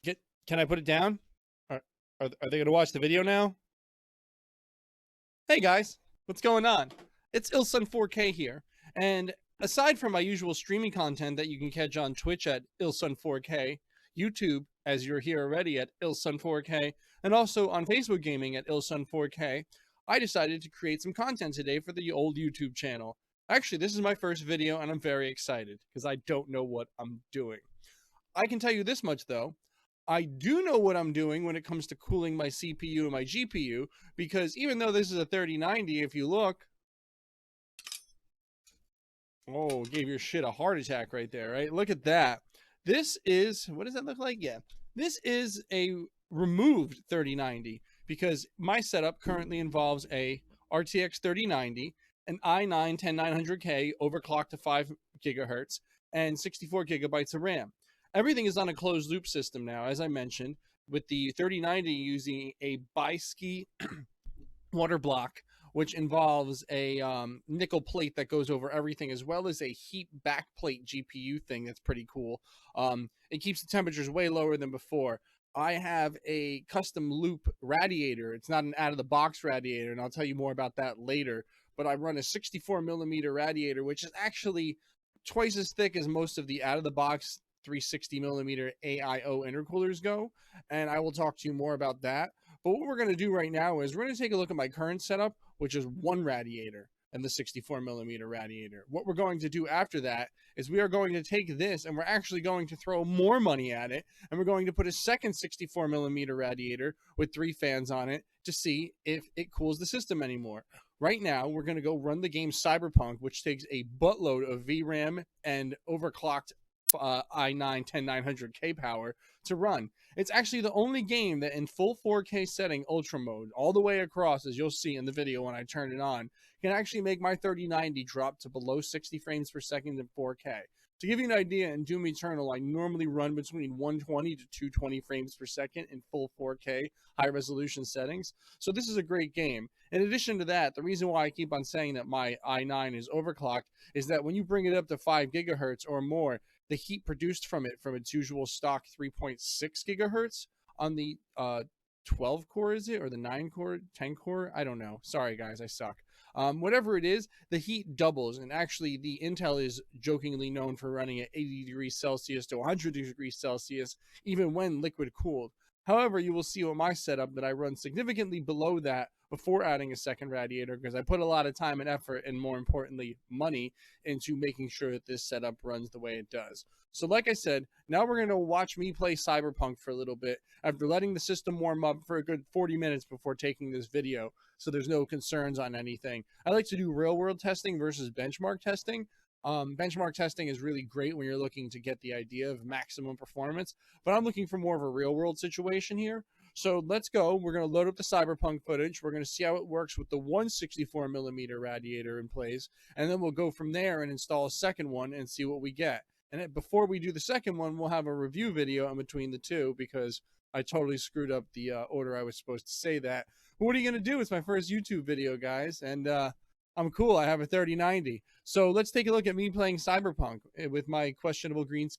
Can I put it down? Are they gonna watch the video now? Hey guys, what's going on? It's Ilsun 4K here, and aside from my usual streaming content that you can catch on Twitch at Ilsun 4K, YouTube, as you're here already at Ilsun 4K, and also on Facebook Gaming at Ilsun 4K, I decided to create some content today for the old YouTube channel. Actually, this is my first video, and I'm very excited because I don't know what I'm doing. I can tell you this much though. I do know what I'm doing when it comes to cooling my CPU and my GPU, because even though this is a 3090, if you look, oh, gave your shit a heart attack right there, right? Look at that. This is, what does that look like? Yeah, this is a removed 3090 because my setup currently involves a RTX 3090, an i9 10900K overclocked to 5 gigahertz, and 64 gigabytes of RAM. Everything is on a closed loop system now, as I mentioned, with the 3090 using a bi-ski water block, which involves a nickel plate that goes over everything, as well as a heat backplate GPU thing that's pretty cool. It keeps the temperatures way lower than before. I have a custom loop radiator. It's not an out-of-the-box radiator, and I'll tell you more about that later. But I run a 64 millimeter radiator, which is actually twice as thick as most of the out-of-the-box 360 millimeter AIO intercoolers go, and I will talk to you more about that. But what we're going to do right now is we're going to take a look at my current setup, which is one radiator and the 64 millimeter radiator. What we're going to do after that is we are going to take this and we're actually going to throw more money at it, and we're going to put a second 64 millimeter radiator with 3 fans on it to see if it cools the system anymore. Right now, we're going to go run the game Cyberpunk, which takes a buttload of VRAM and overclocked i9 10900K power to run. It's actually the only game that in full 4K setting, ultra mode, all the way across, as you'll see in the video when I turn it on, can actually make my 3090 drop to below 60 frames per second in 4K. To give you an idea, in Doom Eternal, I normally run between 120 to 220 frames per second in full 4K high resolution settings. So this is a great game. In addition to that, the reason why I keep on saying that my i9 is overclocked is that when you bring it up to 5 gigahertz or more, the heat produced from it, from its usual stock 3.6 gigahertz on the 12 core, is it? Or the 9 core, 10 core? I don't know. Sorry, guys, I suck. Whatever it is, the heat doubles. And actually, the Intel is jokingly known for running at 80 degrees Celsius to 100 degrees Celsius, even when liquid cooled. However, you will see with my setup that I run significantly below that before adding a second radiator, because I put a lot of time and effort, and more importantly, money, into making sure that this setup runs the way it does. So like I said, now we're going to watch me play Cyberpunk for a little bit after letting the system warm up for a good 40 minutes before taking this video, so there's no concerns on anything. I like to do real world testing versus benchmark testing. Benchmark testing is really great when you're looking to get the idea of maximum performance, but I'm looking for more of a real world situation here. So let's go. We're going to load up the Cyberpunk footage. We're going to see how it works with the 164 millimeter radiator in place, and then we'll go from there and install a second one and see what we get. And before we do the second one, we'll have a review video in between the two, because I totally screwed up the order I was supposed to say that. But what are you going to do? It's my first YouTube video, guys, and I'm cool. I have a 3090. So let's take a look at me playing Cyberpunk with my questionable green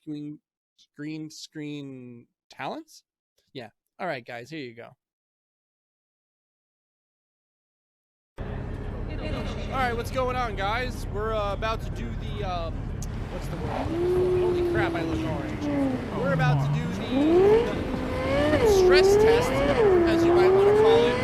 screen talents. Yeah. All right, guys, here you go. All right, what's going on, guys? We're about to do the, what's the word? Holy crap, I look orange. We're about to do the stress test, as you might want to call it,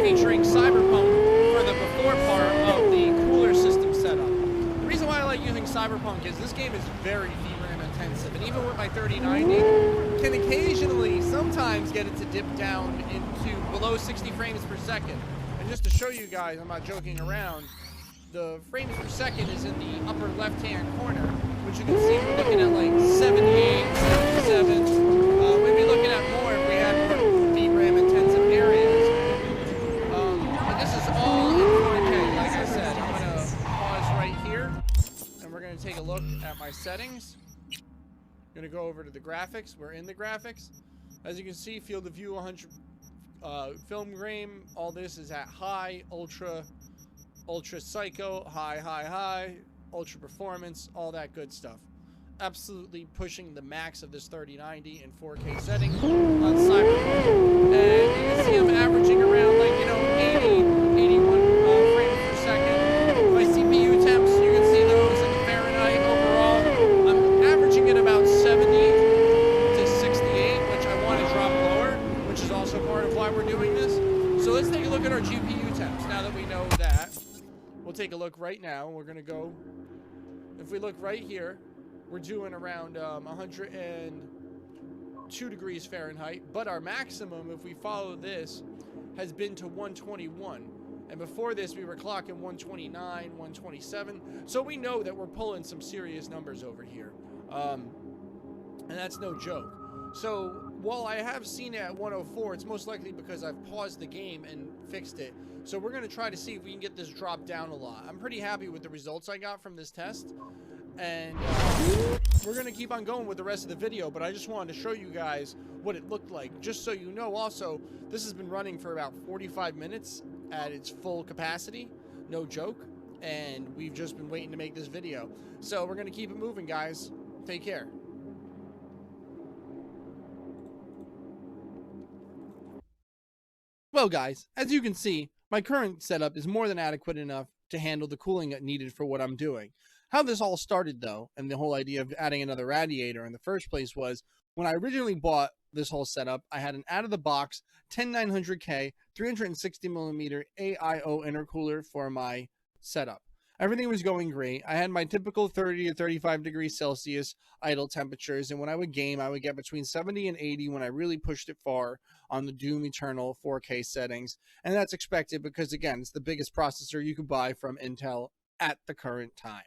featuring Cyberpunk for the before part of the cooler system setup. The reason why I like using Cyberpunk is this game is very VRAM intensive, and even with my 3090, can occasionally, sometimes get it to dip down into below 60 frames per second. And just to show you guys, I'm not joking around, the frames per second is in the upper left-hand corner, which you can see we're looking at like 78, 77. We'd be looking at more if we had more VRAM intensive areas. But this is all in 4K, like I said. I'm going to pause right here, and we're going to take a look at my settings. I'm going to go over to the graphics. We're in the graphics. As you can see, field of view 100, film grain, all this is at high, ultra psycho, high, ultra performance, all that good stuff. absolutely pushing the max of this 3090 in 4K settings on Cyberpunk. And you can see I'm averaging around like, 80, 81 frames per second. My CPU temps, you can see those in the Fahrenheit overall. I'm averaging at about 70 to 68, which I want to drop lower, which is also part of why we're doing this. So let's take a look at our GPU temps. Now that we know that, we'll take a look right now. We're going to go, if we look right here, we're doing around 102 degrees Fahrenheit, but our maximum, if we follow this, has been to 121. And before this, we were clocking 129, 127. So we know that we're pulling some serious numbers over here. And that's no joke. So while I have seen it at 104, it's most likely because I've paused the game and fixed it. So we're going to try to see if we can get this dropped down a lot. I'm pretty happy with the results I got from this test. And we're going to keep on going with the rest of the video, but I just wanted to show you guys what it looked like. Just so you know, also, this has been running for about 45 minutes at its full capacity. No joke. And we've just been waiting to make this video. So we're going to keep it moving, guys. Take care. Well, guys, as you can see, my current setup is more than adequate enough to handle the cooling needed for what I'm doing. How this all started, though, and the whole idea of adding another radiator in the first place was, when I originally bought this whole setup, I had an out-of-the-box 10900K 360mm AIO intercooler for my setup. Everything was going great. I had my typical 30 to 35 degrees Celsius idle temperatures, and when I would game, I would get between 70 and 80 when I really pushed it far on the Doom Eternal 4K settings. And that's expected because, again, it's the biggest processor you could buy from Intel at the current time.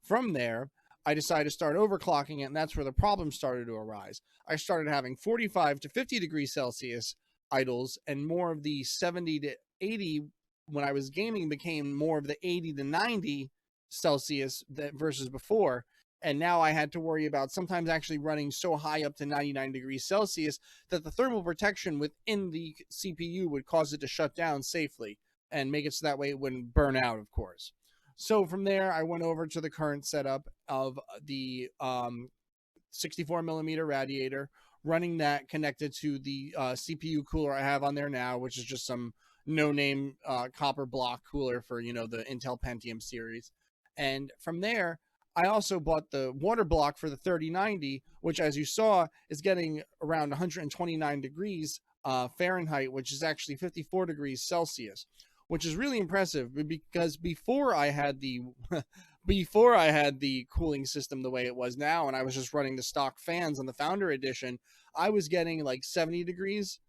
From there, I decided to start overclocking it, and that's where the problem started to arise. I started having 45 to 50 degrees Celsius idles, and more of the 70 to 80 when I was gaming became more of the 80 to 90 Celsius versus before. And now I had to worry about sometimes actually running so high up to 99 degrees Celsius that the thermal protection within the CPU would cause it to shut down safely and make it so that way it wouldn't burn out, of course. So from there, I went over to the current setup of the 64mm Radiator, running that connected to the CPU cooler I have on there now, which is just some no-name copper block cooler for, the Intel Pentium series. And from there, I also bought the water block for the 3090, which, as you saw, is getting around 129 degrees Fahrenheit, which is actually 54 degrees Celsius, which is really impressive because before I had the cooling system the way it was now, and I was just running the stock fans on the Founder Edition, I was getting like 70 degrees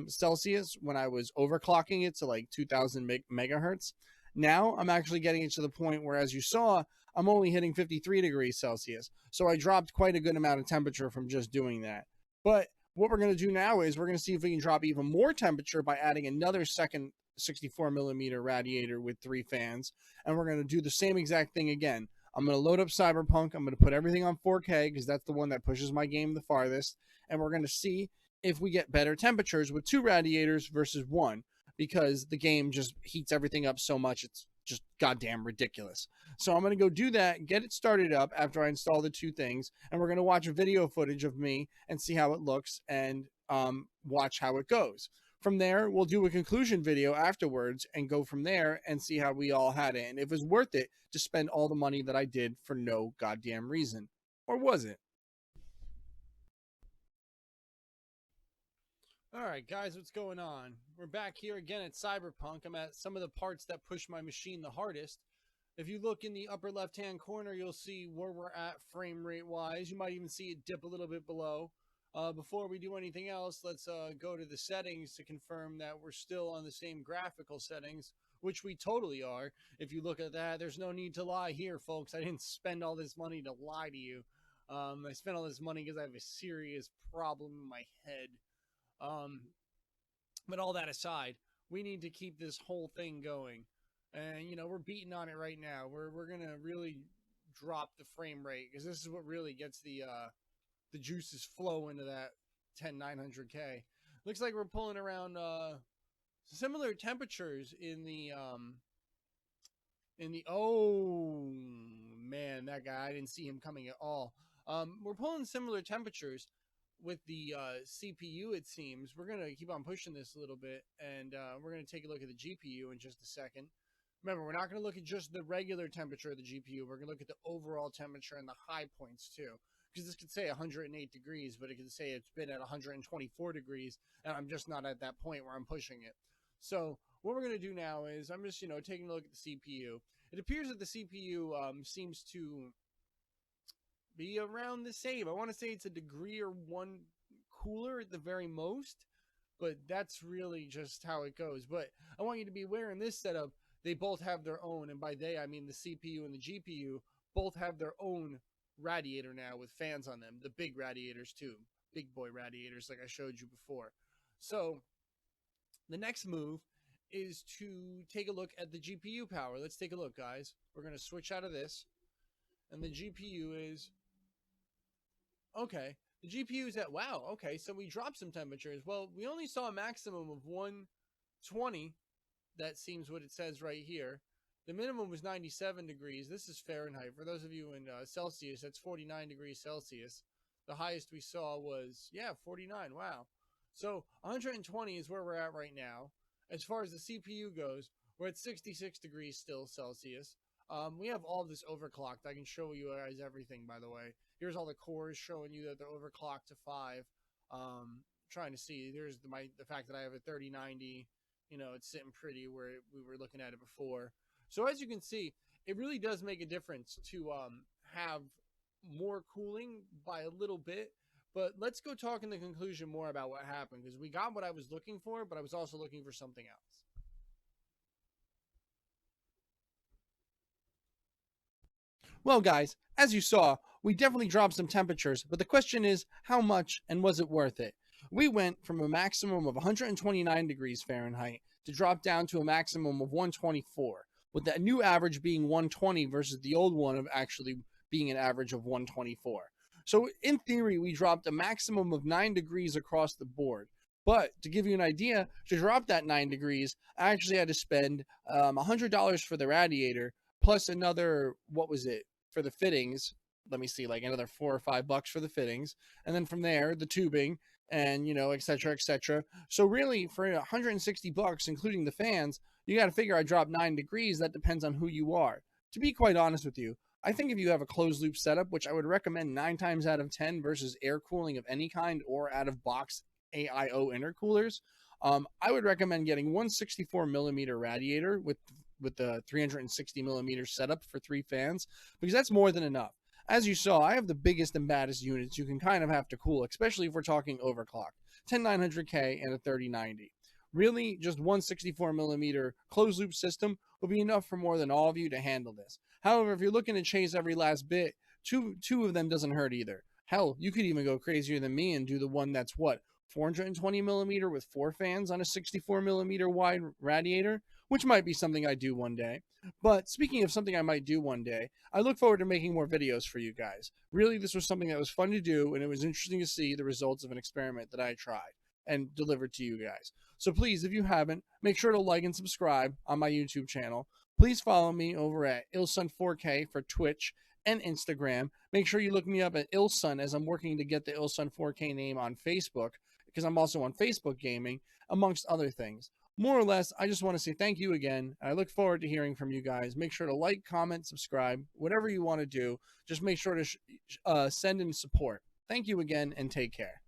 Celsius when I was overclocking it to like 2000 megahertz. Now I'm actually getting it to the point where, as you saw, I'm only hitting 53 degrees Celsius. So I dropped quite a good amount of temperature from just doing that. But what we're going to do now is we're going to see if we can drop even more temperature by adding another second 64mm radiator with 3 fans, and we're going to do the same exact thing again. I'm going to load up Cyberpunk. I'm going to put everything on 4K because that's the one that pushes my game the farthest, and we're going to see if we get better temperatures with 2 radiators versus 1, because the game just heats everything up so much it's just goddamn ridiculous. So I'm going to go do that, get it started up after I install the 2 things, and we're going to watch a video footage of me and see how it looks and watch how it goes. From there, we'll do a conclusion video afterwards and go from there and see how we all had it and if it was worth it to spend all the money that I did for no goddamn reason. Or was it? Alright guys, what's going on? We're back here again at Cyberpunk. I'm at some of the parts that push my machine the hardest. If you look in the upper left hand corner, you'll see where we're at frame rate wise. You might even see it dip a little bit below. Before we do anything else, let's go to the settings to confirm that we're still on the same graphical settings, which we totally are. If you look at that, there's no need to lie here, folks. I didn't spend all this money to lie to you. I spent all this money because I have a serious problem in my head. But all that aside, we need to keep this whole thing going. And, we're beating on it right now. We're going to really drop the frame rate because this is what really gets the juices flow into that 10900K. Looks like we're pulling around similar temperatures in the oh man, that guy, I didn't see him coming at all. We're pulling similar temperatures with the CPU, it seems. We're going to keep on pushing this a little bit, and we're going to take a look at the GPU in just a second. Remember, we're not going to look at just the regular temperature of the GPU. We're going to look at the overall temperature and the high points too. Because this could say 108 degrees, but it could say it's been at 124 degrees, and I'm just not at that point where I'm pushing it. So what we're going to do now is I'm just, taking a look at the CPU. It appears that the CPU seems to be around the same. I want to say it's a degree or one cooler at the very most, but that's really just how it goes. But I want you to be aware in this setup, they both have their own, and by they I mean the CPU and the GPU both have their own radiator now with fans on them, the big radiators too, big boy radiators like I showed you before. So the next move is to take a look at the GPU power. Let's take a look, guys. We're going to switch out of this, and the GPU is okay. The GPU is at, wow, okay, so we dropped some temperatures. Well, we only saw a maximum of 120. That seems what it says right here. The minimum was 97 degrees. This is Fahrenheit. For those of you in Celsius, that's 49 degrees Celsius. The highest we saw was, 49. Wow. So 120 is where we're at right now. As far as the CPU goes, we're at 66 degrees still Celsius. We have all this overclocked. I can show you guys everything, by the way. Here's all the cores showing you that they're overclocked to 5. Trying to see. There's the fact that I have a 3090. It's sitting pretty where we were looking at it before. So as you can see, it really does make a difference to have more cooling by a little bit. But let's go talk in the conclusion more about what happened, because we got what I was looking for, but I was also looking for something else. Well, guys, as you saw, we definitely dropped some temperatures, but the question is, how much and was it worth it? We went from a maximum of 129 degrees Fahrenheit to drop down to a maximum of 124, with that new average being 120 versus the old one of actually being an average of 124. So in theory, we dropped a maximum of 9 degrees across the board. But to give you an idea, to drop that 9 degrees, I actually had to spend $100 for the radiator, plus another, what was it, for the fittings. Let me see, like another $4 or $5 for the fittings. And then from there, the tubing, and et cetera, et cetera. So really, for $160, including the fans, you got to figure I dropped 9 degrees. That depends on who you are. To be quite honest with you, I think if you have a closed loop setup, which I would recommend 9 times out of 10 versus air cooling of any kind or out of box AIO intercoolers, I would recommend getting 164 millimeter radiator with the 360 millimeter setup for 3 fans, because that's more than enough. As you saw, I have the biggest and baddest units you can kind of have to cool, especially if we're talking overclock. 10900K and a 3090. Really, just 164 millimeter closed loop system will be enough for more than all of you to handle this. However, if you're looking to chase every last bit, two of them doesn't hurt either. Hell, you could even go crazier than me and do the one that's 420 millimeter with 4 fans on a 64 millimeter wide radiator, which might be something I do one day. But speaking of something I might do one day, I look forward to making more videos for you guys. Really, this was something that was fun to do, and it was interesting to see the results of an experiment that I tried and delivered to you guys. So please, if you haven't, make sure to like and subscribe on my YouTube channel. Please follow me over at Ilsun4K for Twitch and Instagram. Make sure you look me up at Ilsun, as I'm working to get the Ilsun4K name on Facebook, because I'm also on Facebook Gaming, amongst other things. More or less, I just want to say thank you again. I look forward to hearing from you guys. Make sure to like, comment, subscribe, whatever you want to do. Just make sure to send in support. Thank you again, and take care.